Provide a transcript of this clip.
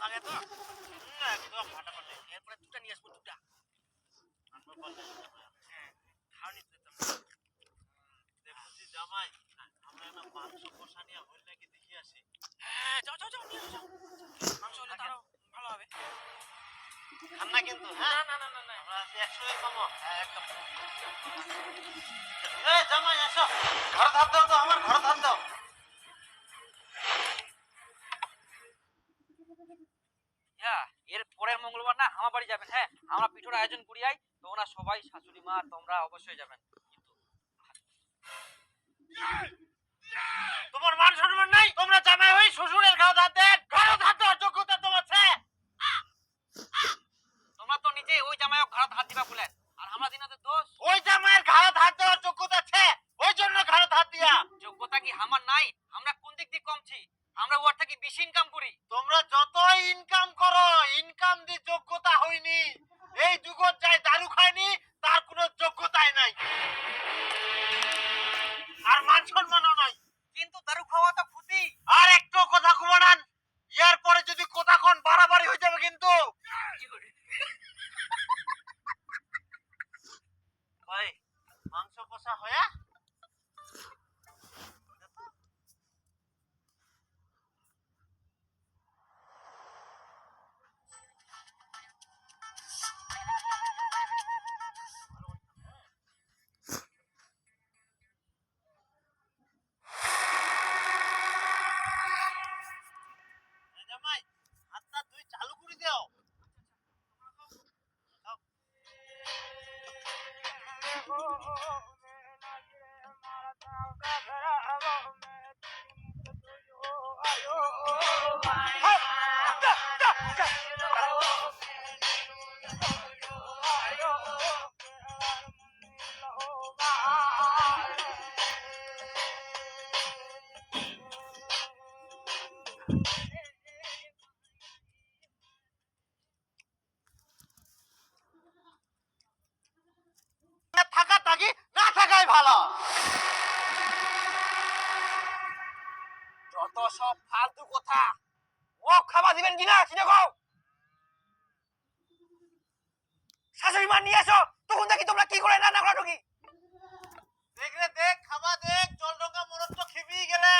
লাগে তো একদম ফাটাফাটি। এরপরে দুটা নিয়ে আসবো, দুটা আনবো বললে হ্যাঁ খাওয়ানি তো দেখছি জামাই আমরা একটা মাংস কষা নিয়ে হইল নাকি দেখি আসি। হ্যাঁ যাও যাও যাও নিয়ে যাও, মাংস হলে তো আরো ভালো হবে। খান্না কিন্তু হ্যাঁ না না না না আমরা আছি 100 এর কমো একদম। এই জামাই এসো, ঘর ধার দাও তো, আমার ঘর ধার দাও। এর পরের মঙ্গলবার না আমার বাড়ি যাবেন। হ্যাঁ আমরা পিঠোর আয়োজন করি আই, তোমরা সবাই শাশুড়ি মা তোমরা অবশ্যই যাবেন। তোমার মান সম্মান নাই? তোমরা জামাই হই শ্বশুরের ঘর ধার দেন, ঘর ধার দেওয়ার যোগ্যতা তোমার আছে? তোমরা তো নিজেই ওই জামাইও ঘর হাত দিবা বলেন, আর আমরা দিনাদের দোষ। ওই জামাইয়ের ঘর ধার দেওয়ার যোগ্যতা আছে, ওই জন্য ঘর ধার দিয়া। যোগ্যতা কি আমার নাই? আমরা কোন দিক দিয়ে কমছি? আমরা ওর থেকে বেশি ইনকাম করি। তোমরা যতই ইনকাম করো, ইনকাম দিয়ে যোগ্যতা হয়নি। এই যুগত যাই দারু খায়নি তার কোনো যোগ্যতাই নাই, আর মান সম্মানও নাই। কিন্তু দারু খাওয়া তো ক্ষতি। আর একটু কথা কমানান, ইয়ার পরে যদি কথা কোন বাড়াবাড়ি হয়ে যাবে কিন্তু। ভাই মাংস কষা হয়া জামাই হাতটা তুই চালু করে দাও। থাকা থাকি, না থাকাই ভালো। যত সব ফালতু কথা। ও খাবার দিবেন কিনা সেটা কও। শাশুড়ি মা নিয়ে আসো, তখন দেখি তোমরা কি করে রান্না করা ঢুকি। দেখ রে দেখ, খাবা দেখ, জল ঢোকা মরদ তো খেপেই গেলে।